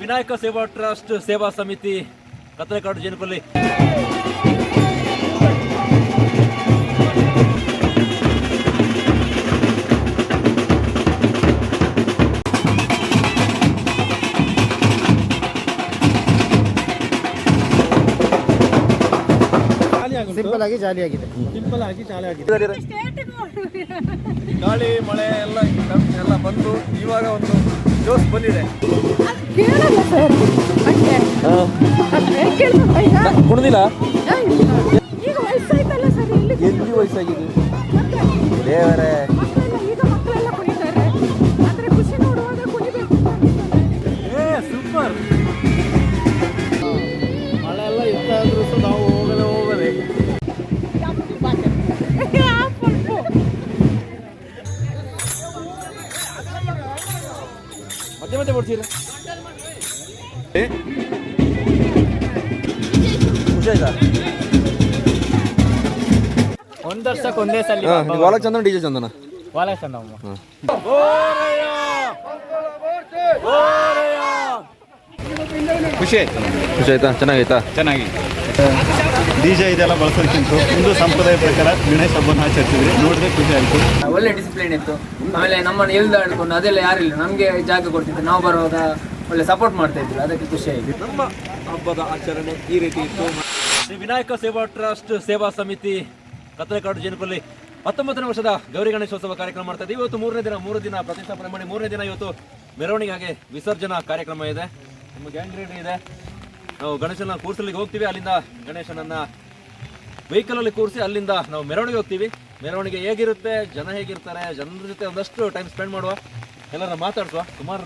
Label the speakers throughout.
Speaker 1: ವಿನಾಯಕ ಸೇವಾ ಟ್ರಸ್ಟ್ ಸೇವಾ ಸಮಿತಿ ಕತ್ತಲೆಕಾಡು ಜೇನುಪಲ್ಲಿ.
Speaker 2: ಸಿಂಪಲ್ ಆಗಿ ಜಾಲಿ ಆಗಿದೆ.
Speaker 1: ಗಾಳಿ ಮಳೆ ಎಲ್ಲ ಬಂದು ಇವಾಗ ಒಂದು ಜೋಶ್ ಬಂದಿದೆ. ಕುಣಿದಿಲ್ಲ ಎಲ್ಲಿ ವಯಸ್ಸಾಗಿದೆ ದೇವರೇ. ಸೂಪರ್. ಮಳೆ ಎಲ್ಲ ಇತ್ತಾದ್ರೂ ನಾವು ಹೋಗದೆ ಮತ್ತೆ ಬರ್ತೀರಾ? ಖುಷಿ ಆಯ್ತಾ?
Speaker 2: ಒಂದು ವರ್ಷಕ್ಕೆ ಒಂದೇ ಸಲ
Speaker 1: ವಾಲಕ್ ಚಂದನ ಡಿಜೆ ಚಂದನ
Speaker 2: ವಾಲಕ್ ಚಂದಮ್ಮ.
Speaker 3: ಖುಷಿ ಆಯ್ತು.
Speaker 1: ಖುಷಿ ಆಯ್ತಾ? ಚೆನ್ನಾಗೈತಾ?
Speaker 3: ಚೆನ್ನಾಗಿ ಡಿಜೆ ಇದೆಲ್ಲ ಬಳಸೋದಕ್ಕಿಂತ ಹಿಂದೂ ಸಂಪ್ರದಾಯ ಪ್ರಕಾರ ಗಣೇಶ ಹಬ್ಬನ ಆಚರಿಸಿದ್ರಿ, ನೋಡಿದ್ರೆ ಖುಷಿ ಆಯಿತು.
Speaker 4: ಒಳ್ಳೆ ಡಿಸಿಪ್ಲಿನ್ ಇತ್ತು. ಆಮೇಲೆ ನಮ್ಮನ್ನು ಇಳ್ದಾಡ್ಕೊಂಡು ಅದೆಲ್ಲ ಯಾರಿಲ್ಲ, ನಮಗೆ ಜಾಗ ಕೊಡ್ತಿತ್ತು, ನಾವು ಬರುವಾಗ ಒಳ್ಳೆ ಸಪೋರ್ಟ್ ಮಾಡ್ತಾ ಇದ್ರು, ಅದಕ್ಕೆ ಖುಷಿ ಆಯಿತು.
Speaker 1: ನಮ್ಮ ಹಬ್ಬದ ಆಚರಣೆ ಈ ರೀತಿ ಇತ್ತು. ಶ್ರೀ ವಿನಾಯಕ ಸೇವಾ ಟ್ರಸ್ಟ್ ಸೇವಾ ಸಮಿತಿ ಕತ್ತಲೆಕಾಡು ಜೇನುಪಲ್ಲಿ 19ನೇ ವರ್ಷದ ಗೌರಿ ಗಣೇಶೋತ್ಸವ ಕಾರ್ಯಕ್ರಮ ಮಾಡ್ತಾ ಇದ್ದೀವಿ. ಇವತ್ತು ಮೂರು ದಿನ ಪ್ರತಿಷ್ಠಾಪನೆ ಮಾಡಿ 3ನೇ ದಿನ ಇವತ್ತು ಮೆರವಣಿಗೆ ಹಾಗೆ ವಿಸರ್ಜನಾ ಕಾರ್ಯಕ್ರಮ ಇದೆ. ನಮ್ಮ ಗ್ಯಾಂಗ್ ರೆಡಿ ಇದೆ. ನಾವು ಗಣೇಶನ ಕೂರಿಸಲಿಕ್ಕೆ ಹೋಗ್ತೀವಿ. ಅಲ್ಲಿಂದ ಗಣೇಶನನ್ನ ವೆಹಿಕಲಲ್ಲಿ ಕೂರಿಸಿ ಅಲ್ಲಿಂದ ನಾವು ಮೆರವಣಿಗೆ ಹೋಗ್ತೀವಿ. ಮೆರವಣಿಗೆ ಹೇಗಿರುತ್ತೆ, ಜನ ಹೇಗಿರ್ತಾರೆ, ಜನರ ಜೊತೆ ಒಂದಷ್ಟು ಟೈಮ್ ಸ್ಪೆಂಡ್ ಮಾಡುವ, ಎಲ್ಲರನ್ನ ಮಾತಾಡಿಸುವ. ಸುಮಾರು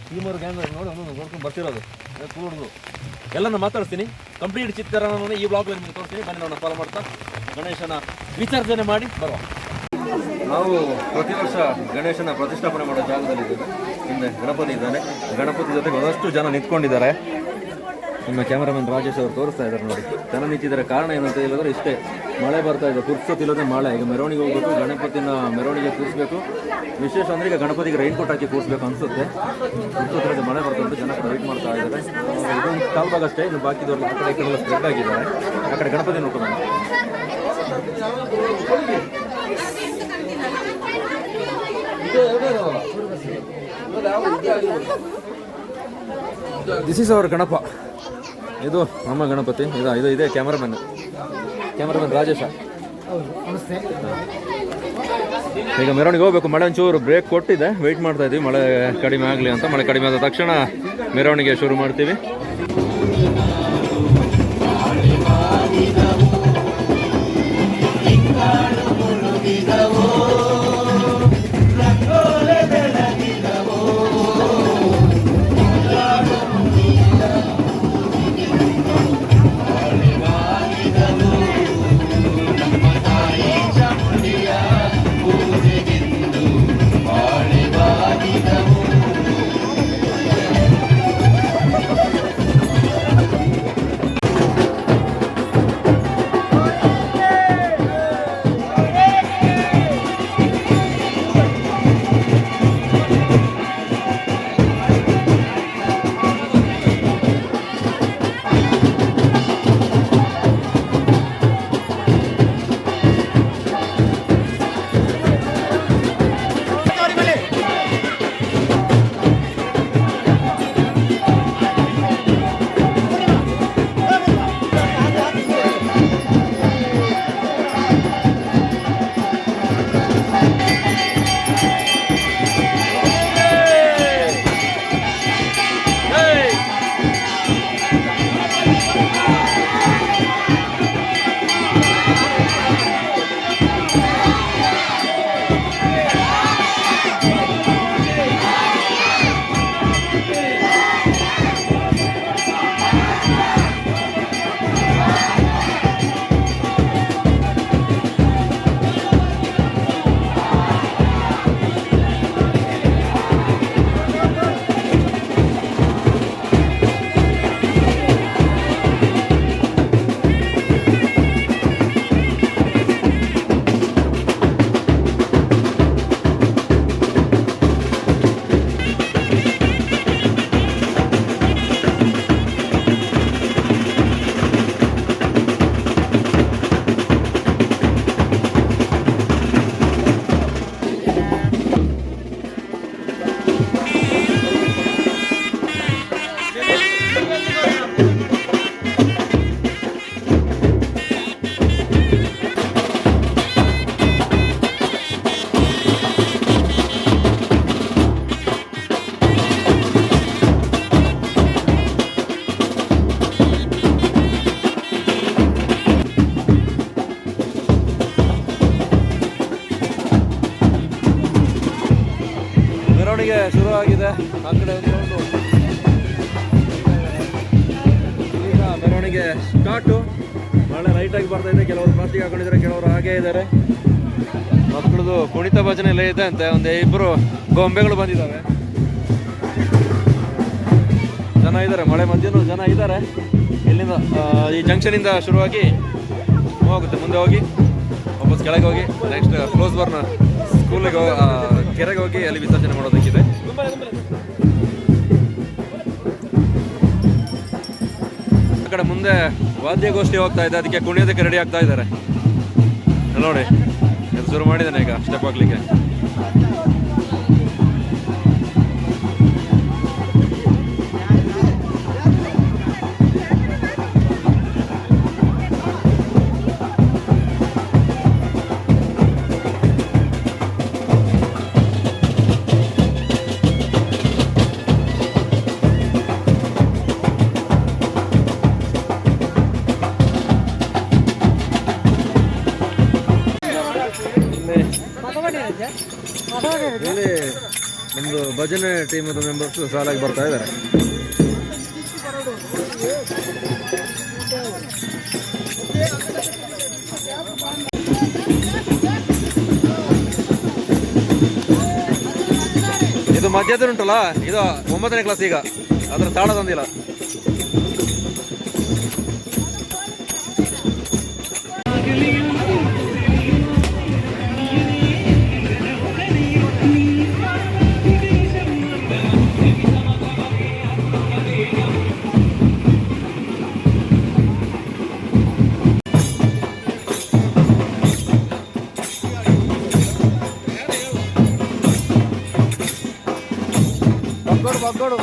Speaker 1: ಟೀಮರು ಗ್ಯಾಂಗ್ ನೋಡ್ಕೊಂಡು ಬರ್ತಿರೋದು ಕೂಡುದು ಎಲ್ಲರನ್ನ ಮಾತಾಡ್ತೀನಿ. ಕಂಪ್ಲೀಟ್ ಚಿತ್ರಣವನ್ನು ಈ ಬ್ಲಾಗ್ನಲ್ಲಿ ನಿಮಗೆ ತೋರಿಸ್ತೀನಿ. ಬನ್ನಿ ನಾವು ಫಾಲೋ ಮಾಡ್ತಾ ಗಣೇಶನ ವಿಸರ್ಜನೆ ಮಾಡಿ ಬರುವ. ನಾವು ಪ್ರತಿ ವರ್ಷ ಗಣೇಶನ ಪ್ರತಿಷ್ಠಾಪನೆ ಮಾಡೋ ಜಾಗದಲ್ಲಿದ್ದೇವೆ. ಹಿಂದೆ ಗಣಪತಿ ಇದ್ದಾನೆ. ಗಣಪತಿ ಜೊತೆಗೆ ಒಂದಷ್ಟು ಜನ ನಿಂತ್ಕೊಂಡಿದ್ದಾರೆ. ನಿಮ್ಮ ಕ್ಯಾಮರಾಮನ್ ರಾಜೇಶ್ ಅವರು ತೋರಿಸ್ತಾ ಇದ್ದಾರೆ ನೋಡಿ. ಜನ ನಿಂತಿದ್ದಾರೆ. ಕಾರಣ ಏನಂತ ಹೇಳಿದ್ರೆ ಇಷ್ಟೇ, ಮಳೆ ಬರ್ತಾ ಇದೆ, ಕುರ್ಸೋತಿಲ್ಲದೆ ಮಳೆ. ಈಗ ಮೆರವಣಿಗೆ ಹೋಗ್ಬೇಕು, ಗಣಪತಿನ ಮೆರವಣಿಗೆ ಕೂರಿಸ್ಬೇಕು. ವಿಶೇಷ ಅಂದರೆ ಈಗ ಗಣಪತಿಗೆ ರೈನ್ ಕೋಟ್ ಹಾಕಿ ಕೂರಿಸ್ಬೇಕು ಅನಿಸುತ್ತೆ. ಕುರ್ಸೋತಿಲ್ಲದೆ ಮಳೆ ಬರ್ತಾ ಉಂಟು, ಜನ ವೆಯ್ಟ್ ಮಾಡ್ತಾ ಇದ್ದಾರೆ. ಇದೊಂದು ಕಾಲ್ ಭಾಗ ಅಷ್ಟೇ, ಇನ್ನು ಬಾಕಿದವ್ರು ಆ ಕಡೆ ಎಲ್ಲ ಸ್ಪ್ರೆಡ್ ಆಗಿದ್ದಾರೆ. ಆ ಕಡೆ ಗಣಪತಿ ನೋಡ್ಕೊಂಡು ದಿಸ್ ಈಸ್ ಅವರ್ ಗಣಪ. ಇದು ನಮ್ಮ ಗಣಪತಿ. ಇದೆ ಕ್ಯಾಮರಾಮನ್ ರಾಜೇಶ. ಈಗ ಮೆರವಣಿಗೆ ಹೋಗ್ಬೇಕು. ಮಳೆ ಒಂಚೂರು ಬ್ರೇಕ್ ಕೊಟ್ಟಿದೆ, ವೆಯ್ಟ್ ಮಾಡ್ತಾ ಇದ್ದೀವಿ ಮಳೆ ಕಡಿಮೆ ಆಗಲಿ ಅಂತ. ಮಳೆ ಕಡಿಮೆ ಆದ ತಕ್ಷಣ ಮೆರವಣಿಗೆ ಶುರು ಮಾಡ್ತೀವಿ. ಲೈಟಾಗಿ ಬರ್ತಾ ಇದೆ. ಕೆಲವರು ಪ್ಲಾಸ್ಟಿಕ್ ಹಾಕೊಂಡಿದ್ದಾರೆ, ಕೆಲವರು ಹಾಗೇ ಇದ್ದಾರೆ. ಮಕ್ಕಳದು ಕುಣಿತ ಭಜನೆ ಎಲ್ಲ ಇದೆ ಅಂತೆ. ಒಂದು 2 ಗೊಂಬೆಗಳು ಬಂದಿದ್ದಾವೆ. ಜನ ಇದ್ದಾರೆ, ಮಳೆ ಮಧ್ಯನೂ ಜನ ಇದ್ದಾರೆ. ಇಲ್ಲಿಂದ ಈ ಜಂಕ್ಷನಿಂದ ಶುರುವಾಗಿ ಹೋಗುತ್ತೆ, ಮುಂದೆ ಹೋಗಿ ವಾಪಸ್ ಕೆಳಗೆ ಹೋಗಿ ನೆಕ್ಸ್ಟ್ ಕ್ಲೋಸ್ ಬರ್ನ ಸ್ಕೂಲಿಗೆ ಕೆರೆಗೆ ಹೋಗಿ ಅಲ್ಲಿ ವಿಸರ್ಜನೆ ಮಾಡೋದಕ್ಕಿದೆ. ಆ ಕಡೆ ಮುಂದೆ ವಾದ್ಯಗೋಷ್ಠಿ ಹೋಗ್ತಾ ಇದೆ, ಅದಕ್ಕೆ ಕುಣಿಯೋದಕ್ಕೆ ರೆಡಿ ಆಗ್ತಾ ಇದ್ದಾರೆ. ನೋಡಿ ಇದು ಶುರು ಮಾಡಿದ್ದಾನೆ ಈಗ ಸ್ಟೆಪ್ ಹಾಕ್ಲಿಕ್ಕೆ. ಇಲ್ಲಿ ನಮ್ಮದು ಭಜನೆ ಟೀಮದ ಮೆಂಬರ್ಸ್ ಸಾಲಾಗಿ ಬರ್ತಾ ಇದ್ದಾರೆ. ಇದು ಮಧ್ಯದಲ್ಲಿ ಉಂಟಲ್ಲ, ಇದು 9ನೇ ಕ್ಲಾಸ್. ಈಗ ಅದ್ರ ತಾಳ ತಂದಿಲ್ಲ. ಬಗ್ಗೋಡು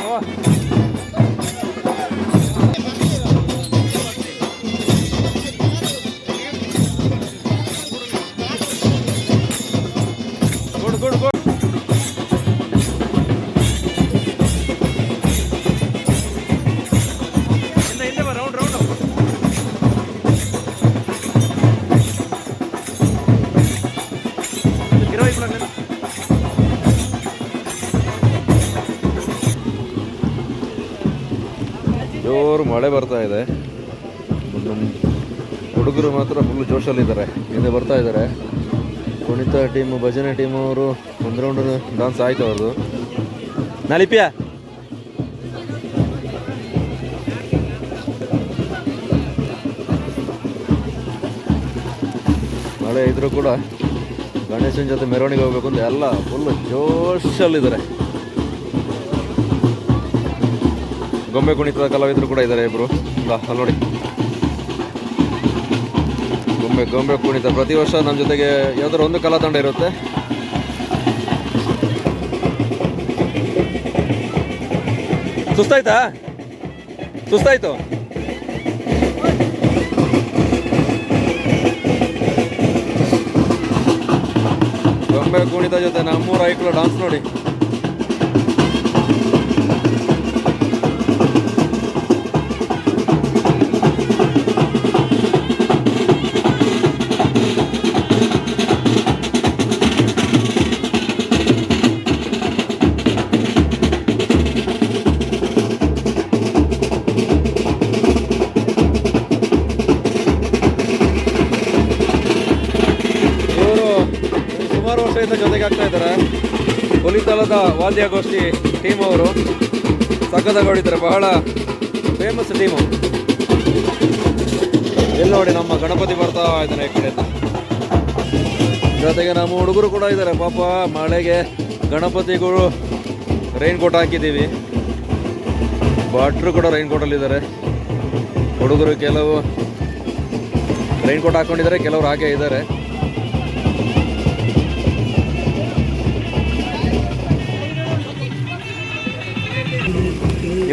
Speaker 1: ಜೋರು ಮಳೆ ಬರ್ತಾ ಇದೆ. ಹುಡುಗರು ಮಾತ್ರ ಫುಲ್ ಜೋಶಲ್ಲಿದ್ದಾರೆ. ಹಿಂದೆ ಬರ್ತಾ ಇದ್ದಾರೆ. ಕುಣಿತ ಟೀಮು, ಭಜನೆ ಟೀಮು ಅವರು ಒಂದು ರೌಂಡ್ ಡಾನ್ಸ್ ಆಯ್ತು ಅವ್ರದ್ದು. ನಾಲಿಪಿಯಾ ಮಳೆ ಇದ್ರೂ ಕೂಡ ಗಣೇಶನ ಜೊತೆ ಮೆರವಣಿಗೆ ಹೋಗ್ಬೇಕು ಅಂತ ಎಲ್ಲ ಫುಲ್ ಜೋಶಲ್ಲಿದ್ದಾರೆ. ಗೊಂಬೆ ಕುಣಿತದ ಕಲಾವಿದರು ಕೂಡ ಇದ್ದಾರೆ ಇಬ್ಬರು. ಅಲ್ಲಿ ನೋಡಿ, ಗೊಂಬೆ ಕುಣಿತ ಪ್ರತಿ ವರ್ಷ ನಮ್ಮ ಜೊತೆಗೆ ಯಾವ್ದಾದ್ರು ಒಂದು ಕಲಾ ತಂಡ ಇರುತ್ತೆ. ಸುಸ್ತಾಯ್ತು ಗೊಂಬೆ ಕುಣಿತ ಜೊತೆ ನಮ್ಮೂರ ಐಕ್ಳು ಡಾನ್ಸ್ ನೋಡಿ. ಜೊತೆಗೆ ಆಗ್ತಾ ಇದ್ದಾರೆ. ಹುಲಿತಲದ ವಾದ್ಯಗೋಷ್ಠಿ ಟೀಮ್ ಅವರು ಸಖತ್ತಾಗಿ ಬಹಳ ಫೇಮಸ್ ಟೀಮು. ಇಲ್ಲಿ ನೋಡಿ ನಮ್ಮ ಗಣಪತಿ ಬರ್ತಾ ಇದ್ದಾನೆ ಈ ಕಡೆಯಿಂದ. ಜೊತೆಗೆ ನಮ್ಮ ಹುಡುಗರು ಕೂಡ ಇದ್ದಾರೆ. ಪಾಪ ಮಳೆಗೆ ಗಣಪತಿಗಳು ರೈನ್ ಕೋಟ್ ಹಾಕಿದ್ದೀವಿ. ಭಟ್ರು ಕೂಡ ರೈನ್ ಕೋಟಲ್ಲಿದ್ದಾರೆ. ಹುಡುಗರು ಕೆಲವು ರೈನ್ ಕೋಟ್ ಹಾಕೊಂಡಿದ್ದಾರೆ, ಕೆಲವರು ಹಾಗೆ ಇದ್ದಾರೆ.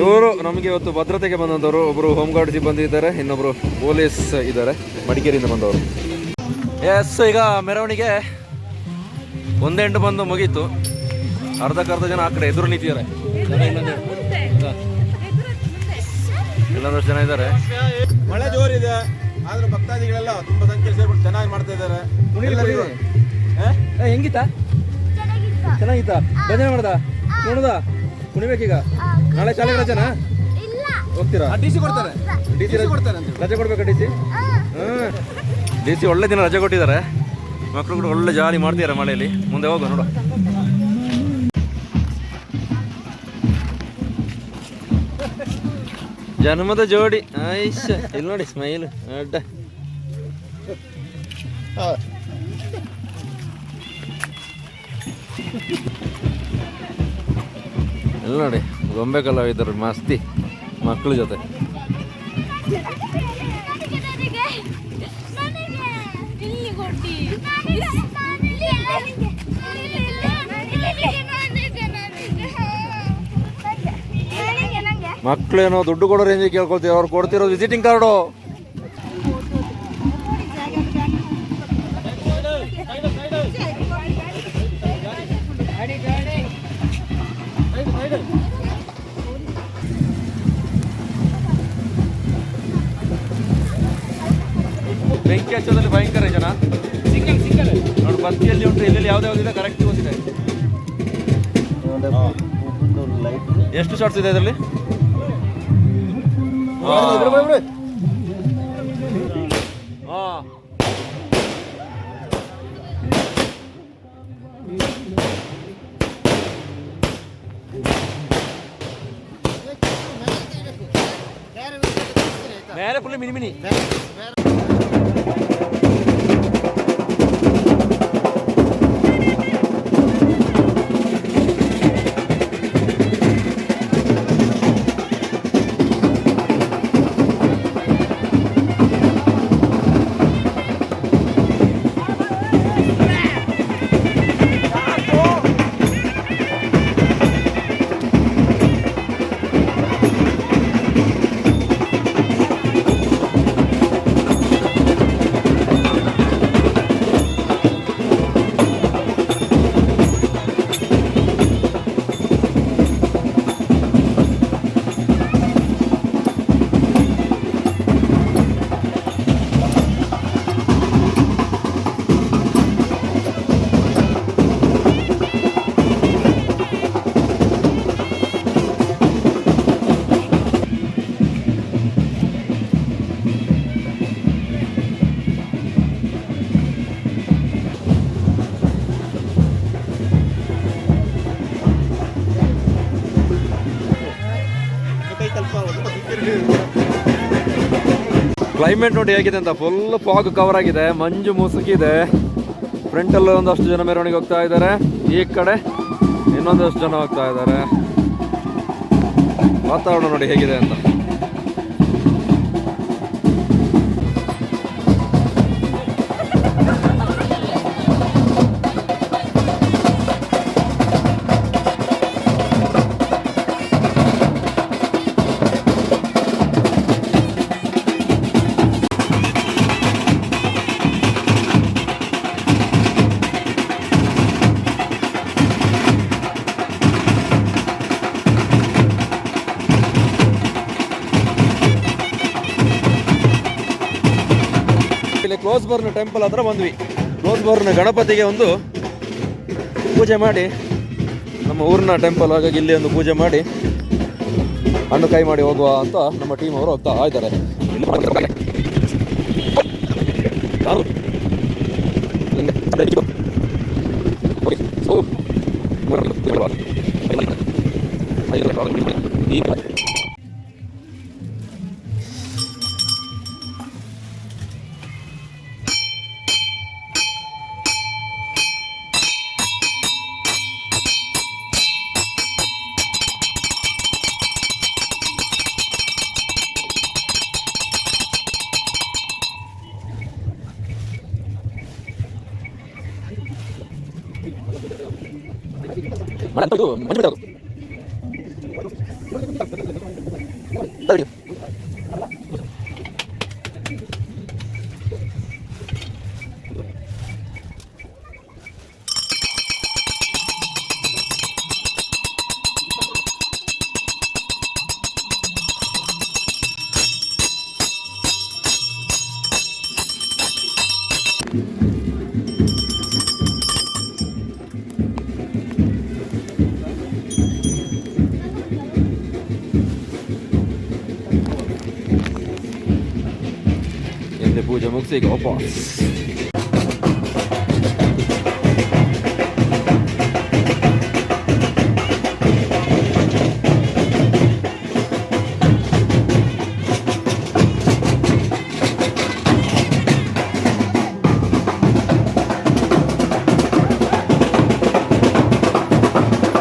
Speaker 1: ಇವರು ನಮಗೆ ಇವತ್ತು ಭದ್ರತೆಗೆ ಬಂದಂಥವ್ರು. ಒಬ್ಬರು ಹೋಮ್ ಗಾರ್ಡ್ ಸಿಬ್ಬಂದಿ ಇದ್ದಾರೆ, ಇನ್ನೊಬ್ಬರು ಪೊಲೀಸ್ ಇದ್ದಾರೆ, ಮಡಿಕೇರಿಯಿಂದ ಬಂದವರು. ಎಸ್, ಈಗ ಮೆರವಣಿಗೆ ಒಂದೆಂಟು ಬಂದು ಮುಗೀತು. ಅರ್ಧಕ್ಕರ್ಧ ಜನ ಆ ಕಡೆ ಎದುರು ನಿಂತಿದ್ದಾರೆ. ಇಲ್ಲೊಂದಷ್ಟು ಜನ ಇದ್ದಾರೆ.
Speaker 3: ಮಳೆ ಜೋರಿದೆ, ಆದ್ರೆ ಭಕ್ತಾದಿಗಳೆಲ್ಲ ತುಂಬಾ ಸಂಖ್ಯೆ ಸೇರ್ಬಿಟ್ಟು ಚೆನ್ನಾಗಿ ಮಾಡ್ತಾ ಇದ್ದಾರೆ.
Speaker 1: ಹೆಂಗಿತ್ತಾ? ಚೆನ್ನಾಗಿತ್ತಾ? ಭಜನೆ ಮಾಡ್ದ? ನೋಡುದ? ಕುಣಿಬೇಕೀಗ? ನಾಳೆ ಶಾಲೆಗೆ ರಜೆನಾ? ಹೋಗ್ತೀರಾ? ಡಿ ಸಿ ಕೊಡ್ತಾರೆ. ರಜೆ ಕೊಡ್ಬೇಕಾ? ಡಿ ಸಿ ಡಿ ಸಿ ಒಳ್ಳೆ ದಿನ ರಜೆ ಕೊಟ್ಟಿದ್ದಾರೆ, ಮಕ್ಕಳು ಕೂಡ ಒಳ್ಳೆ ಜಾಲಿ ಮಾಡ್ತಿದ್ದಾರೆ ಮಳೆಯಲ್ಲಿ. ಮುಂದೆ ಹೋಗುವ ನೋಡು. ಜನ್ಮದ ಜೋಡಿ ಆಯ್ಷ, ಇಲ್ಲಿ ನೋಡಿ ಸ್ಮೈಲ್ ಅಡ್ಡ. ಇಲ್ಲಿ ನೋಡಿ ಗೊಂಬೆ ಕಲಾವಿದರು ಮಸ್ತಿ ಮಕ್ಕಳ ಜೊತೆ. ಮಕ್ಕಳೇನೋ ದುಡ್ಡು ಕೊಡೋ ರೇಂಜಿಗೆ ಕೇಳ್ಕೊಳ್ತೀವಿ, ಅವ್ರು ಕೊಡ್ತಿರೋದು ವಿಸಿಟಿಂಗ್ ಕಾರ್ಡು. ಬೆಂಕಿ ಹಚ್ಚೋದ್ರಲ್ಲಿ ಭಯಂಕರ ಜನ. ನೋಡಿ ಬಸ್ತಿಯಲ್ಲಿ ಉಂಟು, ಎಲ್ಲೆಲ್ಲಿ ಯಾವ್ದಾವ್ದಿದೆ ಕರೆಕ್ಟ್ ಗೊತ್ತಿದೆ. ಎಷ್ಟು ಶಾರ್ಟ್ಸ್ ಇದೆ ಇದರಲ್ಲಿ? ಮೇಲೆ ಫುಲ್ ಮಿನಿ ಮಿನಿ. ಕ್ಲೈಮೇಟ್ ನೋಡಿ ಹೇಗಿದೆ ಅಂತ. ಫುಲ್ ಫಾಗ್ ಕವರ್ ಆಗಿದೆ, ಮಂಜು ಮುಸುಕಿದೆ. ಫ್ರಂಟಲ್ಲಿ ಒಂದಷ್ಟು ಜನ ಮೆರವಣಿಗೆ ಹೋಗ್ತಾ ಇದ್ದಾರೆ, ಈ ಕಡೆ ಇನ್ನೊಂದಷ್ಟು ಜನ ಹೋಗ್ತಾ ಇದ್ದಾರೆ. ವಾತಾವರಣ ನೋಡಿ ಹೇಗಿದೆ ಅಂತ. ಕ್ಲೋಸ್ಬರ್ನ್ ಟೆಂಪಲ್ ಹತ್ರ ಬಂದ್ವಿ. ಕ್ಲೋಸ್ಬರ್ನ್ ಗಣಪತಿಗೆ ಒಂದು ಪೂಜೆ ಮಾಡಿ, ನಮ್ಮ ಊರಿನ ಟೆಂಪಲ್, ಹಾಗಾಗಿ ಇಲ್ಲಿ ಒಂದು ಪೂಜೆ ಮಾಡಿ ಹಣ್ಣು ಕೈ ಮಾಡಿ ಹೋಗುವ ಅಂತ ನಮ್ಮ ಟೀಮ್ ಅವರು ಹೋಗ್ತಾ ಇದ್ದಾರೆ. ಇಲ್ಲಿ ಪೂಜೆ ಮುಗಿಸಿ ಈಗ ವಾಪಸ್.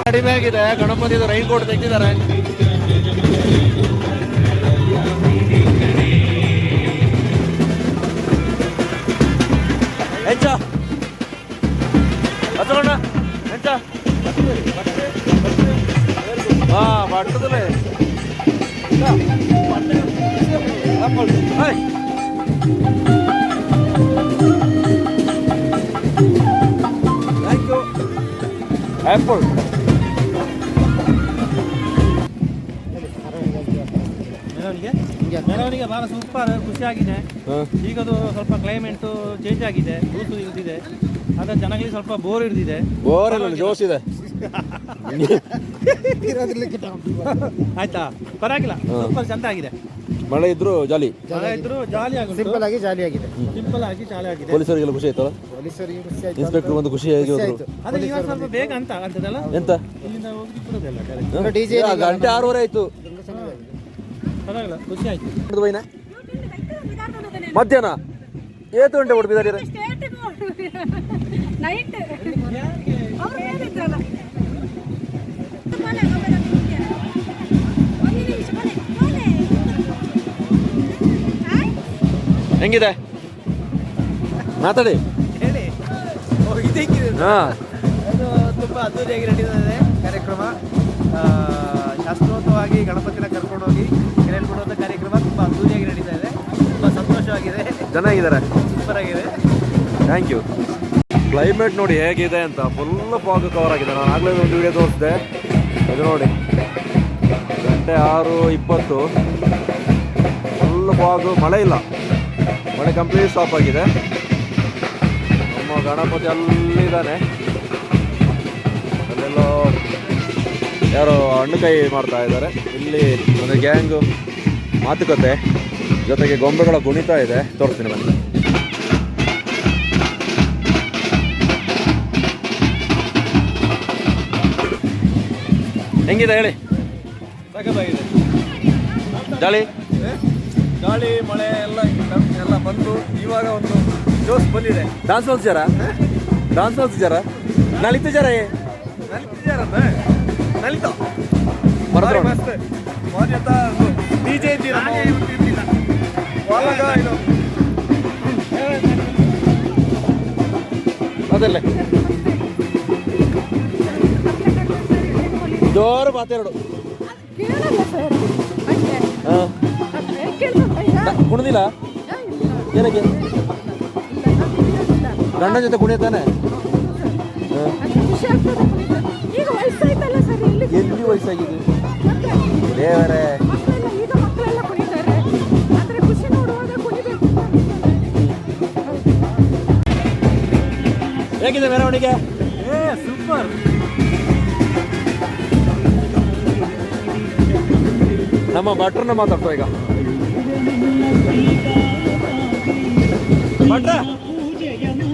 Speaker 1: ಕಡಿಮೆ ಆಗಿದೆ, ಗಣಪತಿದು ರೈನ್ ಕೋಟ್ ತೆಗೆದಿದ್ದಾರೆ. ಹೆಂಚ ಹತ್ತೋಣ ಹೆಂಚ ಹಾ ಬಟ್ಟದಲ್ಲೇ ಥ್ಯಾಂಕ್ ಯು ಆ್ಯಪಲ್.
Speaker 5: ಮೆರವಣಿಗೆ ಭಾಳ ಸೂಪರ್ ಖುಷಿಯಾಗಿದೆ. ಈಗ ಅದು ಸ್ವಲ್ಪ ಕ್ಲೈಮೇಟು ಚೇಂಜ್ ಆಗಿದೆ, ದೂಸು ಇಳಿದಿದೆ, ಆದರೆ ಜನಗಳಿಗೆ ಸ್ವಲ್ಪ ಬೋರ್ ಹಿಡಿದಿದೆ.
Speaker 1: ಬೋರ್ ಇಲ್ಲ, ಜೋಶ್ ಇದೆ.
Speaker 5: ಆಯ್ತಾ, ಪರವಾಗಿಲ್ಲ, ಸೂಪರ್ ಚಂದ ಆಗಿದೆ.
Speaker 1: ಮಳೆ ಇದ್ರು ಜಾಲಿ,
Speaker 5: ಮಳೆ ಇದ್ರು ಜಾಲಿ ಆಗುತ್ತೆ.
Speaker 2: ಸಿಂಪಲ್ ಆಗಿ ಜಾಲಿ ಆಗಿದೆ.
Speaker 5: ಸಿಂಪಲ್ ಆಗಿ ಜಾಲಿ ಆಗಿದೆ.
Speaker 1: ಪೊಲೀಸರಿಗೆಲ್ಲ ಖುಷಿ ಆಯ್ತಲ್ಲ,
Speaker 2: ಪೊಲೀಸರಿಗೆ ಖುಷಿ ಆಯ್ತು.
Speaker 1: ಇನ್ಸ್ಪೆಕ್ಟರ್ ಒಂದು ಖುಷಿ ಆಗಿ ಹೋದ್ರು.
Speaker 5: ಅದೇ ಈಗ ಸ್ವಲ್ಪ ಬೇಗ ಅಂತ ಆಗ್ತದಲ್ಲ,
Speaker 1: ಎಂತ
Speaker 5: ಇಲ್ಲಿಂದ ಹೋಗಿ ಬಿಡೋದಲ್ಲ.
Speaker 2: ಡಿಜೆ
Speaker 1: ಗಂಟೆ 6:30 ಆಯ್ತು.
Speaker 5: ಪರವಾಗಿಲ್ಲ, ಖುಷಿ ಆಯ್ತು.
Speaker 1: ಮಧ್ಯಾಹ್ನ 7 ಗಂಟೆ ಹೊಡ್ಬಿದ್ದಾರೆ.
Speaker 6: ನೈಟ್
Speaker 1: ಹೆಂಗಿದೆ ಮಾತಾಡಿ. ಹಾ,
Speaker 5: ಇದು ತುಂಬ ಅದ್ದೂರಿಯಾಗಿ ನಡೀತದೆ ಕಾರ್ಯಕ್ರಮ. ಶಾಸ್ತ್ರೋಕ್ತವಾಗಿ ಗಣಪತಿನ ಕರ್ಕೊಂಡೋಗಿ ಕೆರೆಯಲ್ಲಿ ಬಿಡುವಂಥ ಕಾರ್ಯಕ್ರಮ ತುಂಬ ಅದ್ದೂರಿಯಾಗಿ ನಡೀತಾ ಇದೆ. ತುಂಬ ಸಂತೋಷವಾಗಿದೆ,
Speaker 1: ಚೆನ್ನಾಗಿದ್ದಾರೆ,
Speaker 5: ಸೂಪರ್ ಆಗಿದೆ.
Speaker 1: Thank you. ಕ್ಲೈಮೇಟ್ ನೋಡಿ ಹೇಗಿದೆ ಅಂತ, ಫುಲ್ ಫಾಗ್ ಕವರ್ ಆಗಿದೆ. ನಾನು ಆಗಲೇ ಒಂದು ವಿಡಿಯೋ ತೋರಿಸಿದೆ, ಅದು ನೋಡಿ. ಗಂಟೆ 6:20, ಫುಲ್ ಫಾಗು, ಮಳೆ ಇಲ್ಲ, ಮಳೆ ಕಂಪ್ಲೀಟ್ ಸ್ಟಾಪ್ ಆಗಿದೆ. ನಮ್ಮ ಗಣಪತಿ ಅಲ್ಲಿದ್ದಾನೆ, ಅಲ್ಲೆಲ್ಲೋ ಯಾರೋ ಹಣ್ಣುಕಾಯಿ ಮಾಡ್ತಾ ಇದ್ದಾರೆ. ಇಲ್ಲಿ ಒಂದು ಗ್ಯಾಂಗು ಮಾತುಕತೆ ಜೊತೆಗೆ ಗೊಂಬೆಗಳ ಕುಣಿತ ಇದೆ, ತೋರಿಸ್ತೀನಿ ಬನ್ನಿ. ಹೆಂಗಿದೆ ಹೇಳಿ?
Speaker 5: ಸಖತ್ತಾಗಿದೆ.
Speaker 1: ಜಾಲಿ
Speaker 5: ಗಾಳಿ ಮಳೆ ಎಲ್ಲ ಬಂದು ಇವಾಗ ಒಂದು ಜೋಶ್ ಬಂದಿದೆ.
Speaker 1: ಡಾನ್ಸ್ ಹೋಗ್ತಾರ, ಡಾನ್ಸ್ ಹೋಗ್ತಿದ್ದಾರ, ನಲಿತಿದ್ದಾರ,
Speaker 5: ನಲಿತ
Speaker 1: ಬರೋದ್ರ
Speaker 5: ಮಸ್ತ್ ಭಾರಿ ಅಂತ ಡಿಜೆ ಇದ್ದೀರ
Speaker 1: ಅದಲ್ಲೇ ಜೋರು ಮಾತೆರಡು. ಹಾಂ, ಕುಣಿದಿಲ್ಲ ಏನಕ್ಕೆ? ಗಂಡ ಜೊತೆ ಕುಣಿತಾನೆ. ಎಲ್ಲಿ ವಯಸ್ಸಾಗಿದೆ ದೇವರೇ. ಹೇಗಿದೆ ಮೆರವಣಿಗೆ?
Speaker 5: ಸೂಪರ್.
Speaker 1: ನಮ್ಮ ಭಟ್ರನ್ನ ಮಾತಾಡ್ತಾ ಈಗ. ಭಟ್ರ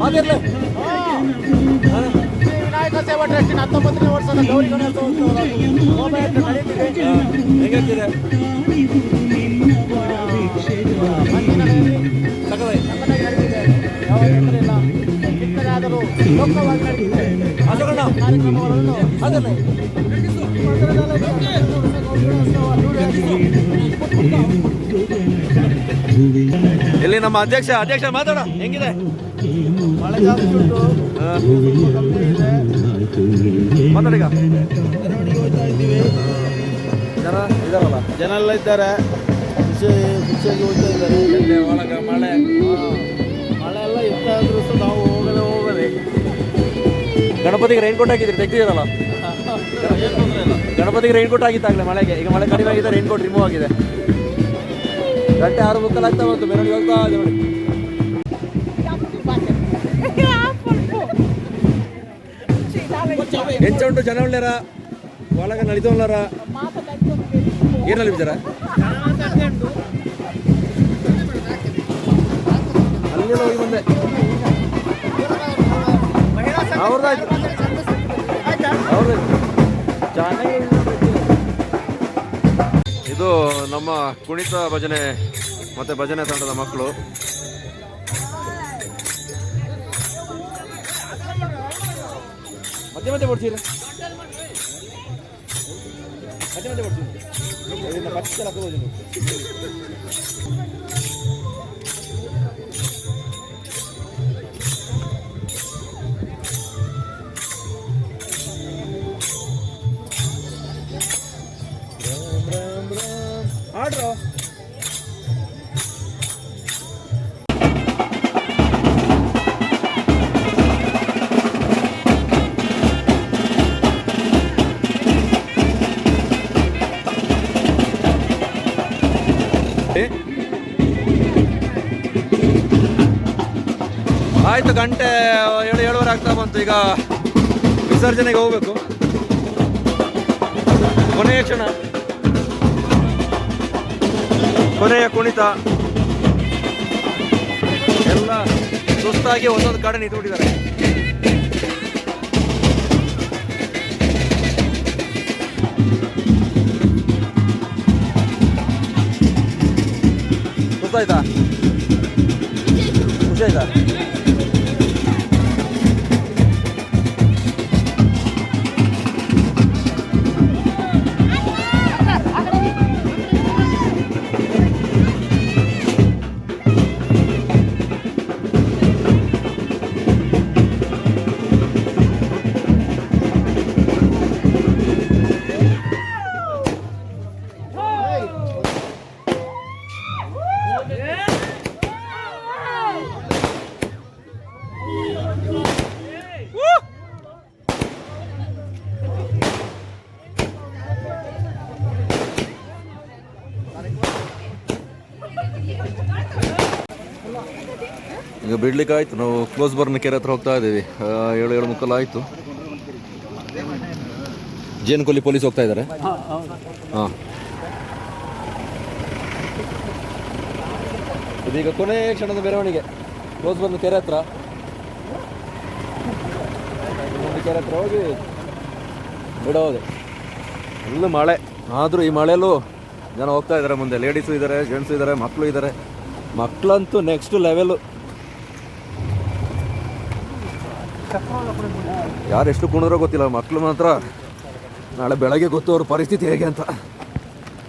Speaker 1: ಮಾತಾಡ್ಲೆ.
Speaker 2: ವಿನಾಯಕ ಸೇವಾ ಟ್ರಸ್ಟಿನ 19ನೇ ವರ್ಷದ ಗೌರಿ ಗಣೇಶೋತ್ಸವ
Speaker 1: ಹೇಗಾಗ್ತಿದೆ?
Speaker 2: ಚಿಕ್ಕದಾದರೂ ಲೋಕವಾಗಿ ನಡೆದಿದೆ.
Speaker 1: ಕಾರ್ಯಕ್ರಮಗಳನ್ನು ಅದನ್ನೇ ಇಲ್ಲಿ ನಮ್ಮ ಅಧ್ಯಕ್ಷ ಮಾತಾಡ. ಹೆಂಗಿದೆ?
Speaker 5: ಮಳೆ ಜಾಸ್ತಿ ಉಂಟು,
Speaker 1: ಮಾತಾಡೀಗ.
Speaker 5: ಹೋಗ್ತಾ ಇದ್ದೀವಿ.
Speaker 1: ಜನ ಇದಾರಲ್ಲ,
Speaker 5: ಜನ ಎಲ್ಲ ಇದ್ದಾರೆ, ಖುಷಿಯಾಗಿ ಹೋಗ್ತಾ ಇದ್ದಾರೆ.
Speaker 1: ಒಳಗ ಮಳೆ
Speaker 5: ಮಳೆ ಎಲ್ಲ ಇರ್ತಾ ಇದ್ರು ಸಹ ನಾವು ಹೋಗದೆ.
Speaker 1: ಗಣಪತಿಗೆ ರೈನ್ ಕೋಟ್ ಹಾಕಿದ್ರಿ, ತೆಗ್ದಿರಲ್ಲ. ಗಣಪತಿಗೆ ರೈನ್ ಕೋಟ್ ಆಗಿತ್ತಾಗಲೇ ಮಳೆಗೆ. ಈಗ ಮಳೆ ಕಡಿಮೆ ಆಗಿದೆ, ರೈನ್ ಕೋಟ್ ರಿಮೂವ್ ಆಗಿದೆ. ಗಂಟೆ 6:30 ಆಗ್ತಾ ಬಂತು, ಮೆರವಣಿಗೆ ಹೋಗ್ತಾ ಇದೆ ನೋಡಿ. ಹೆಂಚ ಉಂಟು, ಜನ ಉಳ್ಳಾರ, ಒಳಗ ನಲಿತ ಉಳ್ಳಾರ. ಏನಲ್ಲಿ ಬಿದ್ದಾರ? ಎಲ್ಲೆಲ್ಲ ಹೋಗಿ ಬಂದೆ. ಅವ್ರದ್ದಾಯ್ತು ಇದು ನಮ್ಮ ಕುಣಿತ ಭಜನೆ ಮತ್ತೆ ಭಜನೆ ತಂಡದ ಮಕ್ಕಳು. ಮತ್ತೆ ಮತ್ತೆ ಕೊಡ್ತೀರಿ ಮತ್ತೆ ಮತ್ತೆ ಕೊಡ್ತೀರಿ ಆಡ್ರೋ. ಆಯ್ತು, ಗಂಟೆ 7:30 ಆಗ್ತಾ ಬಂತು. ಈಗ ವಿಸರ್ಜನೆಗೆ ಹೋಗ್ಬೇಕು. ಕೊನೆಯ ಕ್ಷಣ, ಕೊನೆಯ ಕುಣಿತ. ಎಲ್ಲ ಸುಸ್ತಾಗಿ ಒಂದೊಂದು ಕಡೆ ನಿಂತುಬಿಟ್ಟಿದ್ದಾರೆ. ಸುಸ್ತಾಯ್ತಾ? ಖುಷಿ ಆಯ್ತಾ? ಈಗ ಬಿಡ್ಲಿಕ್ಕೆ ಆಯ್ತು. ನಾವು ಕ್ಲೋಸ್ ಬರ್ನ ಕೆರೆ ಹತ್ರ ಹೋಗ್ತಾ ಇದ್ದೀವಿ. 7:30 ಆಯಿತು. ಜೇನುಕೊಲ್ಲಿ ಪೊಲೀಸ್ ಹೋಗ್ತಾ ಇದ್ದಾರೆ. ಹಾಂ, ಇದೀಗ ಕೊನೆ ಕ್ಷಣದ ಮೆರವಣಿಗೆ ಕ್ಲೋಸ್ ಬರ್ನ ಕೆರೆ ಹತ್ರ. ಕೆರೆ ಹತ್ರ ಹೋಗಿ ಬಿಡೋದು. ಫುಲ್ಲು ಮಳೆ, ಆದರೂ ಈ ಮಳೆಯಲ್ಲೂ ಜನ ಹೋಗ್ತಾ ಇದ್ದಾರೆ ಮುಂದೆ. ಲೇಡೀಸು ಇದ್ದಾರೆ, ಜೆಂಟ್ಸು ಇದ್ದಾರೆ, ಮಕ್ಕಳು ಇದ್ದಾರೆ. ಮಕ್ಕಳಂತೂ ನೆಕ್ಸ್ಟ್ ಲೆವೆಲು. ಯಾರು ಎಷ್ಟು ಕುಣಿದ್ರೋ ಗೊತ್ತಿಲ್ಲ, ಮಕ್ಕಳು ಮಾತ್ರ ನಾಳೆ ಬೆಳಗ್ಗೆ ಗೊತ್ತು ಅವ್ರ ಪರಿಸ್ಥಿತಿ ಹೇಗೆ ಅಂತ.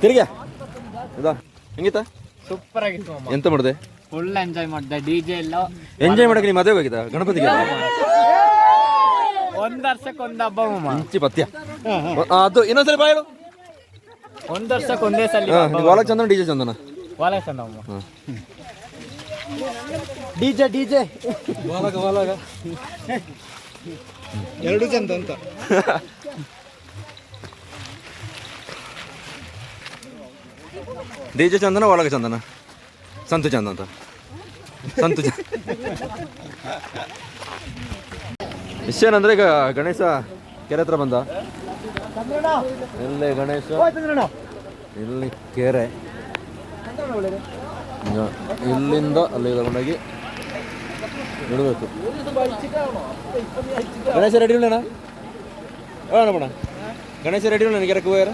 Speaker 1: ತಿರುಗಿ ಇದಾ ಹೆಂಗಿತ್ತ?
Speaker 4: ಸೂಪರ್ ಆಗಿತ್ತು.
Speaker 1: ಎಂತ ಮಾಡಿದೆ?
Speaker 4: ಫುಲ್ ಎಂಜಾಯ್ ಮಾಡಿದೆ. ಡಿಜೆ ಎಲ್ಲ
Speaker 1: ಎಂಜಾಯ್ ಮಾಡಕ್ಕೆ ನಿಮ್ಮ ಮದುವೆ ಹೋಗಿದ್ದ ಗಣಪತಿಗೆ?
Speaker 4: ಒಂದ್ ವರ್ಷಕ್ಕೆ ಒಂದು ಹಬ್ಬ
Speaker 1: ಮುಂಚಿ ಪತ್ಯ. ಅದು ಇನ್ನೊಂದ್ಸರಿ ಬಾಯಳು.
Speaker 4: ಒಂದ್ ವರ್ಷಕ್ಕೆ ಒಂದೇ ಸಲ
Speaker 1: ವಾಲ ಚಂದನ ಡಿಜೆ ಚಂದನ
Speaker 2: ಡಿಜೆ
Speaker 1: ವಾಲಾಗ
Speaker 2: ಎರಡು ಚಂದ ಅಂತ.
Speaker 1: ಡಿಜೆ ಚಂದನ, ಒಳಗ ಚಂದನ, ಸಂತು ಚಂದ ಅಂತ. ಸಂತು ವಿಷಯನಂದ್ರೆ ಈಗ ಗಣೇಶ ಕೆರೆ ಹತ್ರ ಬಂದ. ಎಲ್ಲೇ ಗಣೇಶ, ಇಲ್ಲಿ ಕೆರೆ. ಇಲ್ಲಿಂದ ಅಲ್ಲಿ ತಗೊಂಡೋಗಿ ಬಿಡಬೇಕು. ಗಣೇಶ ರೆಡಿ ಉಳ್ಳೇನಾ? ಬಣ ಗಣೇಶ ರೆಡಿ ಉಳ್ಳ ನನಗೆ ಕೆರೆಗೆ ಹೋಗ್ಯಾರ.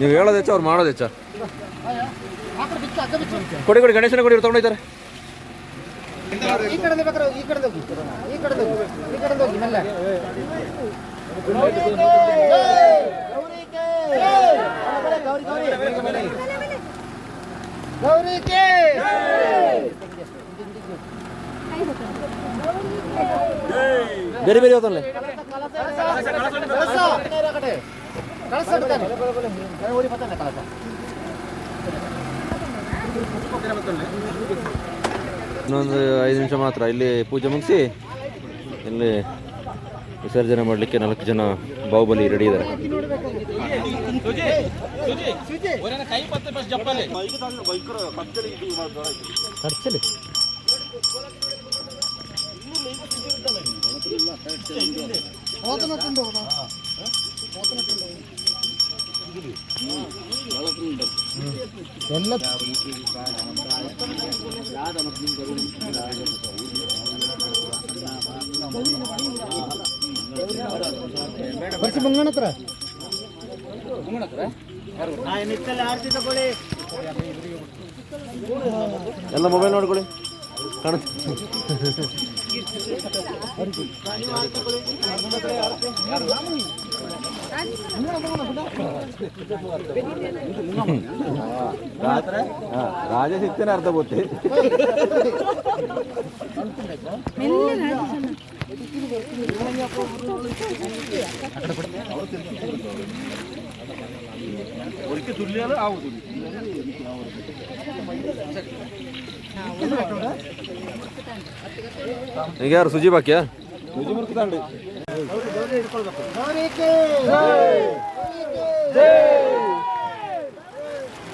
Speaker 1: ನೀವು ಹೇಳೋದು ಹೆಚ್ಚ, ಅವ್ರು ಮಾಡೋದು ಹೆಚ್ಚ. ಕೊಡಿ ಕೊಡಿ, ಗಣೇಶನ ಕೊಡಿ, ತಗೊಂಡೋಗ್ತಾರೆ.
Speaker 2: ಈ ಕಡೆ ಬೇಕಾದ್ರೆ ಈ ಕಡೆ ಹೋಗಿ, ಈ ಕಡೆ ಹೋಗಿ, ಈ ಕಡೆ ಹೋಗಿ ಮೆಲ್ಲ.
Speaker 1: ಬೇರೆ ಬೇರೆ ಹೋದಲ್ಲೇ ಇನ್ನೊಂದು 5 ನಿಮಿಷ ಮಾತ್ರ. ಇಲ್ಲಿ ಪೂಜೆ ಮುಗಿಸಿ ಇಲ್ಲಿ ವಿಸರ್ಜನೆ ಮಾಡಲಿಕ್ಕೆ 4 ಜನ ಬಾಹುಬಲಿ ರೆಡಿ ಇದ್ದಾರೆ.
Speaker 2: ಖರ್ಚಲ್ಲಿ ಎಲ್ಲ ಬರ್ಸಿ ಬಂಗಣ ಹತ್ರ
Speaker 1: ಎಲ್ಲ ಮೊಬೈಲ್ ನೋಡ್ಕೊಳ್ಳಿ ಕಾಣುತ್ತೆ. ರಾಜ ಸಿಗ್ತೇನೆ ಅರ್ಧ ಬೋತೆ ಈಗ ಯಾರು ಸುಜಿ ಬಾಕ್ಯಾ ಸುಜಿ ಮುರ್ಕುತಾಂಡಿ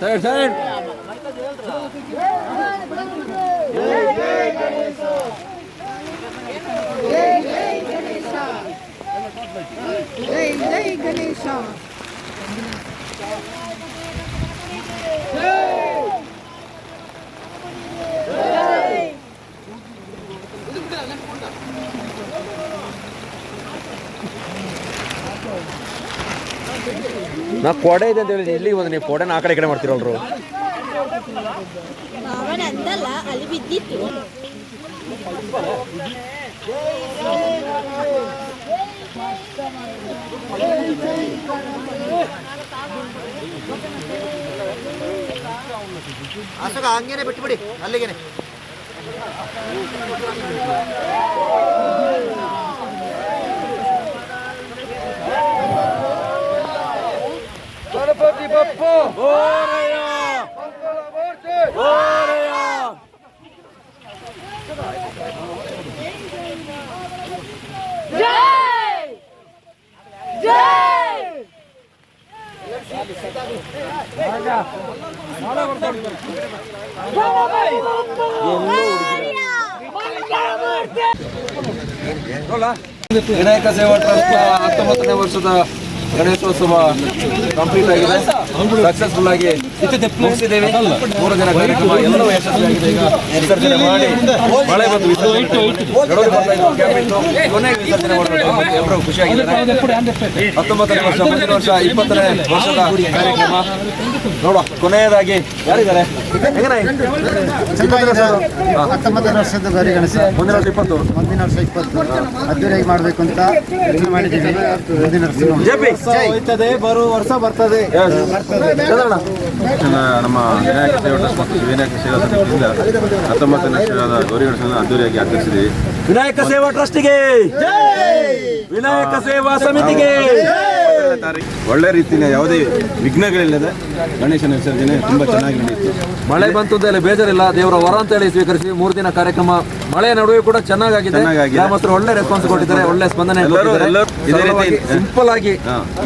Speaker 1: ಸೈಡ್ ಸೈಡ್
Speaker 6: ಜೈ ಗಣೇಶ
Speaker 1: ನಾ ಕೊಡೆ ಇದೆ ಅಂತ ಹೇಳಿ ಇಲ್ಲಿಗೆ ಬಂದು ನೀವು ಕೊಡೆನ ಆ ಕಡೆ ಈ ಕಡೆ ಮಾಡ್ತಿರಲ್ರು.
Speaker 6: ಅವನಂದಲ್ಲ ಅಲ್ಲಿ ಬಿದ್ದಿತ್ತು.
Speaker 2: ಅಷ್ಟಗ ಹಂಗೇನೆ ಬಿಟ್ಬಿಡಿ ಅಲ್ಲಿಗೇನೆ.
Speaker 1: ಗಣಪತಿ ಬಪ್ಪ ಗೋರಯ್ಯ ಗೋರಯ್ಯ. ವಿನಾಯಕ ಸೇವಾ ಟ್ರಸ್ಟ್ 19ನೇ ವರ್ಷದ ಗಣೇಶೋತ್ಸವ ಕಂಪ್ಲೀಟ್ ಆಗಿದೆ, ಸಕ್ಸಸ್ಫುಲ್ ಆಗಿ ಮುಗಿಸಿದ್ದೇವೆ. 3 ದಿನ ಕಾರ್ಯಕ್ರಮ ಎಲ್ಲವೂ ಯಶಸ್ವಿಯಾಗಿದೆ. ಈಗ ವಿಸರ್ಜನೆ ಮಾಡಿ ಮಳೆ ಬಂದು ವಿಸರ್ಜನೆ ಕೊನೆಗೆ ವಿಸರ್ಜನೆ ಮಾಡಬೇಕು. ಎಲ್ಲರೂ ಖುಷಿಯಾಗಿದ್ದಾರೆ. 19ನೇ ವರ್ಷ, ಮುಂದಿನ ವರ್ಷ 20ನೇ ವರ್ಷದ ಕಾರ್ಯಕ್ರಮ ನೋಡುವ. ಕೊನೆಯದಾಗಿ ಯಾರಿದ್ದಾರೆ?
Speaker 2: 19 ವರ್ಷದ ಗೌರಿ ಗಣೇಶ
Speaker 1: ಮುಂದಿನ ವರ್ಷ 20
Speaker 2: ಅದ್ದೂರಿಯಾಗಿ ಮಾಡಬೇಕು ಅಂತ ಯೋಚನೆ ಮಾಡಿದ್ದೀವಿ. ಮುಂದಿನ ವರ್ಷ
Speaker 3: ಹೋಯ್ತದೆ, ಬರುವ ವರ್ಷ ಬರ್ತದೆ.
Speaker 7: ನಮ್ಮ ವಿನಾಯಕ ಸೇವಾ ಟ್ರಸ್ಟ್ ಮತ್ತು ವಿನಾಯಕ ಸೇವಾ ಸಮಿತಿಯಿಂದ 19ನೇ ವರ್ಷದ ಗೌರಿ ಗಣೇಶನ ಅದ್ದೂರಿಯಾಗಿ ಆಚರಿಸಿದ್ದೀವಿ.
Speaker 1: ವಿನಾಯಕ ಸೇವಾ ಟ್ರಸ್ಟಿಗೆ, ವಿನಾಯಕ ಸೇವಾ ಸಮಿತಿಗೆ
Speaker 7: ಒಳ್ಳೆ ರೀತಿಯ ಯಾವುದೇ ವಿಘ್ನಗಳಿಲ್ಲದೆ ಗಣೇಶನ ವಿಸರ್ಜನೆ ತುಂಬಾ ಚೆನ್ನಾಗಿ ನಡೆಯಿತು.
Speaker 1: ಮಳೆ ಬಂತು ಅಂತ ಹೇಳಿ ಬೇಜಾರಿಲ್ಲ, ದೇವರ ವರ ಅಂತ ಹೇಳಿ ಸ್ವೀಕರಿಸಿ 3 ದಿನ ಕಾರ್ಯಕ್ರಮ ಮಳೆ ನಡುವೆ ಕೂಡ ಚೆನ್ನಾಗಿದೆ. ಗ್ರಾಮಸ್ಥರು ಒಳ್ಳೆ ರೆಸ್ಪಾನ್ಸ್ ಕೊಟ್ಟಿದ್ದಾರೆ, ಒಳ್ಳೆ ಸ್ಪಂದನೆ ಸಿಂಪಲ್ ಆಗಿ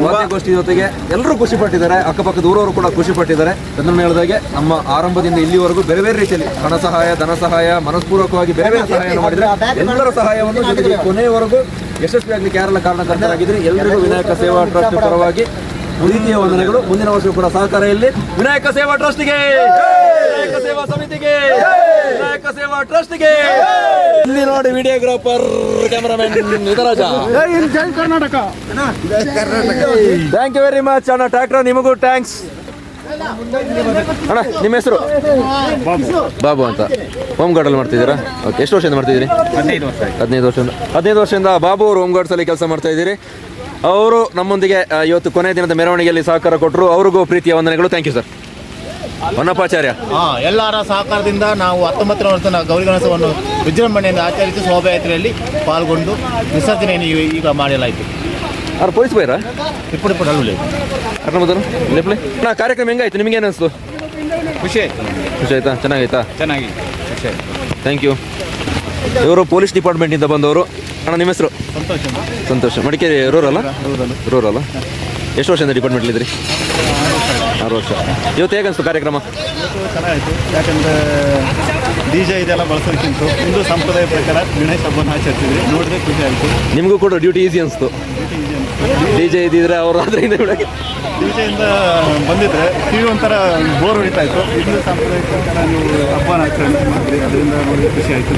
Speaker 1: ವಾದ್ಯಗೋಷ್ಠಿ ಜೊತೆಗೆ ಎಲ್ಲರೂ ಖುಷಿ ಪಟ್ಟಿದ್ದಾರೆ. ಅಕ್ಕಪಕ್ಕದ ಊರವರು ಕೂಡ ಖುಷಿ ಪಟ್ಟಿದ್ದಾರೆ. ಚಂದ್ರಣ್ಣ ಹೇಳಿದಾಗೆ ನಮ್ಮ ಆರಂಭದಿಂದ ಇಲ್ಲಿವರೆಗೂ ಬೇರೆ ಬೇರೆ ರೀತಿಯಲ್ಲಿ ಹಣ ಸಹಾಯ, ಧನ ಸಹಾಯ, ಮನಸ್ಪೂರ್ವಕವಾಗಿ ಬೇರೆ ಬೇರೆ ಸಹಾಯ ಮಾಡಿದ್ರೆ ಎಲ್ಲರ ಸಹಾಯವನ್ನು ಜೊತೆಗೆ ಕೊನೆಯವರೆಗೂ ಯಶಸ್ವಿಯಾಗಲಿಕ್ಕೆ ಯಾರೆಲ್ಲ ಕಾರಣಕರ್ತರಾಗಿದ್ರಿ ಎಲ್ಲರಿಗೂ ವಿನಾಯಕ ಸೇವಾ ಟ್ರಸ್ಟ್ ಪರವಾಗಿ ಪ್ರೀತಿಯ ವಂದನೆಗಳು. ಮುಂದಿನ ವರ್ಷ ಕೂಡ ಸಹಕಾರ ಇಲ್ಲಿ. ವಿನಾಯಕ ಸೇವಾ ಟ್ರಸ್ಟ್ಗೆ, ವಿನಾಯಕ ಸೇವಾ ಸಮಿತಿಗೆ, ವಿನಾಯಕ ಸೇವಾ ಟ್ರಸ್ಟ್ಗೆ. ಇಲ್ಲಿ ನೋಡಿ videographer, cameraman Nidharaja. Thank you very much ಅಣ್ಣ. ಟ್ರ್ಯಾಕ್ಟರ್ ನಿಮಗೂ ಥ್ಯಾಂಕ್ಸ್ ಅಣ್ಣ. ನಿಮ್ಮ ಹೆಸರು? ಬಾಬು ಅಂತ. ಹೋಮ್ ಗಾರ್ಡಲ್ಲಿ ಮಾಡ್ತಿದ್ದೀರಾ? ಓಕೆ. ಎಷ್ಟು ವರ್ಷದಿಂದ ಮಾಡ್ತಿದ್ದೀರಿ? 15 ವರ್ಷದಿಂದ ಬಾಬು ಅವರು ಹೋಮ್ ಗಾರ್ಡ್ಸಲ್ಲಿ ಕೆಲಸ ಮಾಡ್ತಾ ಇದ್ದೀರಿ. ಅವರು ನಮ್ಮೊಂದಿಗೆ ಇವತ್ತು ಕೊನೆಯ ದಿನದ ಮೆರವಣಿಗೆಯಲ್ಲಿ ಸಹಕಾರ ಕೊಟ್ಟರು. ಅವ್ರಿಗೂ ಪ್ರೀತಿಯ ವಂದನೆಗಳು. Thank you sir. ಹೊನ್ನಪ್ಪಾಚಾರ್ಯ.
Speaker 8: ಎಲ್ಲರ ಸಹಕಾರದಿಂದ ನಾವು 19ನೇ ವರ್ಷದ ಗೌರಿ ಗಣೇಶವನ್ನು ವಿಜೃಂಭಣೆಯಿಂದ ಆಚರಿಸಿ ಶೋಭಾಯಾತ್ರೆಯಲ್ಲಿ ಪಾಲ್ಗೊಂಡು ವಿಸರ್ಜನೆಯನ್ನು ಈಗ ಮಾಡಲಾಯಿತು.
Speaker 1: ಅವ್ರು ಪೊಲೀಸ್ ಬೈರಾ
Speaker 8: ఇప్పుడు ಅಲ್ಲೇ
Speaker 1: ಕರ್ನಾಟಕದವರು ಲೇಪ್ಲೆ ನಾ ಕಾರ್ಯಕ್ರಮ ಹೆಂಗಾಯ್ತು? ನಿಮಗೆ ಏನು ಅನಿಸ್ತು?
Speaker 8: ಖುಷಿ
Speaker 1: ಆಯ್ತಾ? ಚೆನ್ನಾಗಾಯ್ತಾ?
Speaker 8: ಚೆನ್ನಾಗಿ.
Speaker 1: Thank you. ಇವರು ಪೊಲೀಸ್ ಡಿಪಾರ್ಟ್ಮೆಂಟಿಂದ ಬಂದವರು. ಅಣ್ಣ ನಿಮ್ಮ ಹೆಸರು?
Speaker 8: ಸಂತೋಷ.
Speaker 1: ಸಂತೋಷ. ಮಡಿಕೇರಿ ರೂರಲ್ಲ? ರೂರಲ್ಲ. ಎಷ್ಟು ವರ್ಷದಿಂದ ಡಿಪಾರ್ಟ್ಮೆಂಟ್ಲಿದ್ರಿ? 6 ವರ್ಷ. ಇವತ್ತು ಹೇಗನ್ನಿಸ್ತು ಕಾರ್ಯಕ್ರಮ?
Speaker 3: ಇವತ್ತು ಚೆನ್ನಾಗಿತ್ತು. ಯಾಕಂದರೆ ಡಿ ಜೆ ಇದೆಲ್ಲ ಬಳಸೋದಕ್ಕಿಂತ ಹಿಂದೂ ಸಂಪ್ರದಾಯ ಪ್ರಕಾರ ಗಣೇಶ ಹಬ್ಬನ ಆಚರಿಸಿದ್ವಿ. ನೋಡಿದ್ರೆ ಖುಷಿ ಆಯಿತು.
Speaker 1: ನಿಮಗೂ ಕೂಡ ಡ್ಯೂಟಿ ಈಸಿ ಅನಿಸ್ತು? ಡಿ ಜೆ ಇದ್ದಿದ್ರೆ ಅವರು ಅದರಿಂದ ಬೆಳಗ್ಗೆ
Speaker 3: ಡಿ ಜೆಯಿಂದ ಬಂದಿದ್ದರೆ ಟಿ ವಿ ಒಂಥರ ಬೋರ್ ಹೊಡಿತಾ ಇತ್ತು. ಹಿಂದೂ ಸಂಪ್ರದಾಯ ಪ್ರಕಾರ ನೀವು ಹಬ್ಬನ ಆಚರಣೆ ಮಾಡಿದ್ರಿ, ಅದರಿಂದ ನೋಡಿ ಖುಷಿ ಆಯಿತು.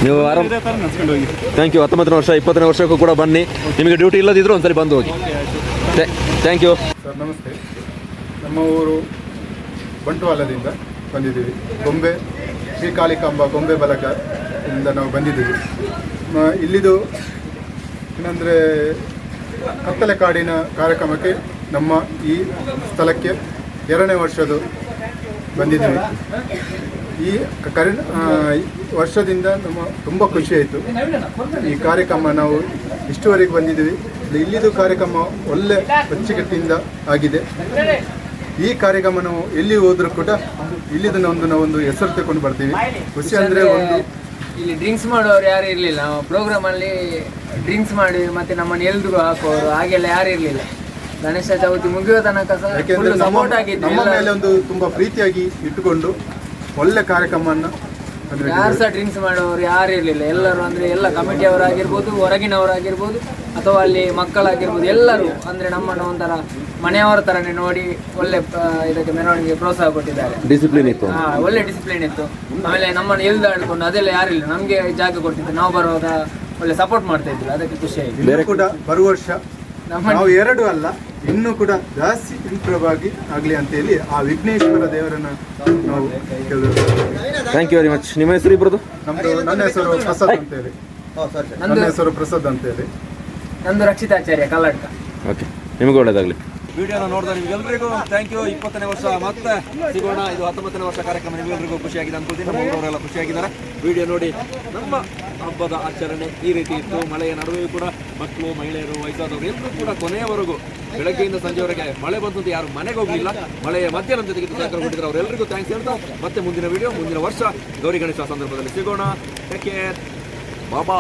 Speaker 1: ನೀವು ಆರಾಮ್
Speaker 3: ಇದೇ ಥರ ನಡ್ಸ್ಕೊಂಡು ಹೋಗಿ.
Speaker 1: Thank you. 19ನೇ ವರ್ಷ 20ನೇ ವರ್ಷಕ್ಕೂ ಕೂಡ ಬನ್ನಿ. ನಿಮಗೆ ಡ್ಯೂಟಿ ಇಲ್ಲದಿದ್ದರೂ ಒಂದ್ಸಲಿ ಬಂದು ಹೋಗಿ. Thank you
Speaker 9: sir. ನಮಸ್ತೆ. ನಮ್ಮ ಊರು ಬಂಟ್ವಾಳದಿಂದ ಬಂದಿದ್ದೀವಿ. ಗೊಂಬೆ ಶ್ರೀಕಾಳಿಕಾಂಬ ಗೊಂಬೆ ಬಳಗ ಇಂದ ನಾವು ಬಂದಿದ್ದೀವಿ. ಇಲ್ಲಿದು ಏನಂದರೆ ಕತ್ತಲೆ ಕಾಡಿನ ಕಾರ್ಯಕ್ರಮಕ್ಕೆ ನಮ್ಮ ಈ ಸ್ಥಳಕ್ಕೆ 2ನೇ ವರ್ಷದ ಬಂದಿದ್ದೀವಿ. ಈ ವರ್ಷದಿಂದ ನಮ್ಮ ತುಂಬ ಖುಷಿ ಆಯಿತು. ಈ ಕಾರ್ಯಕ್ರಮ ನಾವು ಇಷ್ಟುವರೆಗೆ ಬಂದಿದ್ದೀವಿ. ಇಲ್ಲಿದು ಕಾರ್ಯಕ್ರಮ ಒಳ್ಳೆ ಅಚ್ಚುಕಟ್ಟಿಂದ ಆಗಿದೆ. ಈ ಕಾರ್ಯಕ್ರಮ ನಾವು ಎಲ್ಲಿ ಹೋದರೂ ಕೂಡ ಇಲ್ಲಿದು ನಾವೊಂದು ಹೆಸರು ತಗೊಂಡು ಬರ್ತೀವಿ. ಖುಷಿ ಅಂದರೆ ಒಂದು
Speaker 4: ಇಲ್ಲಿ ಡ್ರಿಂಕ್ಸ್ ಮಾಡೋರು ಯಾರು ಇರಲಿಲ್ಲ. ನಾವು ಪ್ರೋಗ್ರಾಮಲ್ಲಿ ಡ್ರಿಂಕ್ಸ್ ಮಾಡಿ ಮತ್ತು ನಮ್ಮನ್ನು ಎಲ್ರಿಗೂ ಹಾಕೋರು ಹಾಗೆಲ್ಲ ಯಾರು ಇರಲಿಲ್ಲ. ಗಣೇಶ ಚೌತಿ ಮುಗಿಯೋ ತನಕ ಸಹ
Speaker 9: ಯಾಕೆಂದರೆ
Speaker 4: ಸಪೋರ್ಟ್ ಆಗಿದ್ದು.
Speaker 9: ನಮ್ಮ ಮೇಲೆ ಒಂದು ತುಂಬ ಪ್ರೀತಿಯಾಗಿ ಇಟ್ಟುಕೊಂಡು ಒಳ್ಳೆ ಕಾರ್ಯಕ್ರಮವನ್ನು
Speaker 4: ಯಾರು ಸಹ ಡ್ರಿಂಕ್ಸ್ ಮಾಡೋರು ಯಾರು ಇರಲಿಲ್ಲ. ಎಲ್ಲರೂ ಅಂದರೆ ಎಲ್ಲ ಕಮಿಟಿಯವರಾಗಿರ್ಬೋದು, ಹೊರಗಿನವರಾಗಿರ್ಬೋದು, ಅಥವಾ ಅಲ್ಲಿ ಮಕ್ಕಳಾಗಿರ್ಬೋದು, ಎಲ್ಲರೂ ಅಂದರೆ ನಮ್ಮನ್ನು ಒಂಥರ ಮನೆಯವರ ಥರನೇ ನೋಡಿ ಒಳ್ಳೆ ಇದಕ್ಕೆ ಮೆರವಣಿಗೆ ಪ್ರೋತ್ಸಾಹ ಕೊಟ್ಟಿದ್ದಾರೆ.
Speaker 1: ಡಿಸಿಪ್ಲಿನ್ ಇತ್ತು.
Speaker 4: ಒಳ್ಳೆ ಡಿಸಿಪ್ಲಿನ್ ಇತ್ತು. ಆಮೇಲೆ ನಮ್ಮನ್ನು ಎಳ್ದಾಡ್ಕೊಂಡು ಅದೆಲ್ಲ ಯಾರಿಲ್ಲ, ನಮಗೆ ಜಾಗ ಕೊಡ್ತಿತ್ತು. ನಾವು ಬರುವಾಗ ಒಳ್ಳೆ ಸಪೋರ್ಟ್ ಮಾಡ್ತಾ ಇದ್ರು, ಅದಕ್ಕೆ ಖುಷಿ ಆಯಿತು.
Speaker 9: ಬೇರೆ ಕೂಡ ಬರುವ ವರ್ಷ ನಾವು 2 ಅಲ್ಲ ಇನ್ನೂ ಕೂಡ ಜಾಸ್ತಿ ಇಂಪ್ರೂವ್ ಆಗಿ ಆಗಲಿ ಅಂತೇಳಿ ಆ ವಿಘ್ನೇಶ್ವರ ದೇವರನ್ನು ನಾವು ಕೇಳಿದ್ವಿ.
Speaker 1: Thank you very much. ನಿಮ್ಮ ಹೆಸರು ಇಬ್ಬರದು?
Speaker 9: ನನ್ನ ಹೆಸರು ಪ್ರಸಾದ್ ಅಂತೇಳಿ. ನನ್ನ ಹೆಸರು ಪ್ರಸಾದ್ ಅಂತೇಳಿ.
Speaker 4: ನಂದು ರಕ್ಷಿತಾಚಾರ್ಯ ಕಲ್ಲಡ್ಕ.
Speaker 1: ಓಕೆ, ನಿಮಗೂ ಒಳ್ಳೆಯದಾಗಲಿ. ವಿಡಿಯೋನ ನೋಡಿದ ನಿಮಗೆಲ್ಲರಿಗೂ ಥ್ಯಾಂಕ್ ಯು. 20ನೇ ವರ್ಷ ಮತ್ತೆ ಸಿಗೋಣ. ಇದು 19ನೇ ವರ್ಷ ಕಾರ್ಯಕ್ರಮ. ನಿಮಗೆಲ್ಲರಿಗೂ ಖುಷಿಯಾಗಿದೆ ಅನ್ಕೊಳ್ತೀನಿ. ನಮ್ಮ ಊರವರೆಲ್ಲ ಖುಷಿಯಾಗಿದ್ದಾರೆ. ವಿಡಿಯೋ ನೋಡಿ. ನಮ್ಮ ಹಬ್ಬದ ಆಚರಣೆ ಈ ರೀತಿ ಇತ್ತು. ಮಳೆಯ ನಡುವೆಯೂ ಕೂಡ ಮಕ್ಕಳು, ಮಹಿಳೆಯರು, ವಯಸ್ಸಾದವರು ಎಲ್ಲರೂ ಕೂಡ ಕೊನೆಯವರೆಗೂ ಬೆಳಗ್ಗೆಯಿಂದ ಸಂಜೆವರೆಗೆ ಮಳೆ ಬಂತು ಅಂತ ಯಾರು ಮನೆಗೆ ಹೋಗಲಿಲ್ಲ. ಮಳೆಯ ಮಧ್ಯ ನಮ್ಮ ಜೊತೆಗೆ ಸಹಕಾರ ಕೊಟ್ಟಿದ್ದಾರೆ. ಅವರೆಲ್ಲರಿಗೂ ಥ್ಯಾಂಕ್ಸ್ ಹೇಳ್ತಾ ಮತ್ತೆ ಮುಂದಿನ ವಿಡಿಯೋ ಮುಂದಿನ ವರ್ಷ ಗೌರಿ ಗಣೇಶ ಸಂದರ್ಭದಲ್ಲಿ ಸಿಗೋಣ. Take care. ಬಾಬಾ.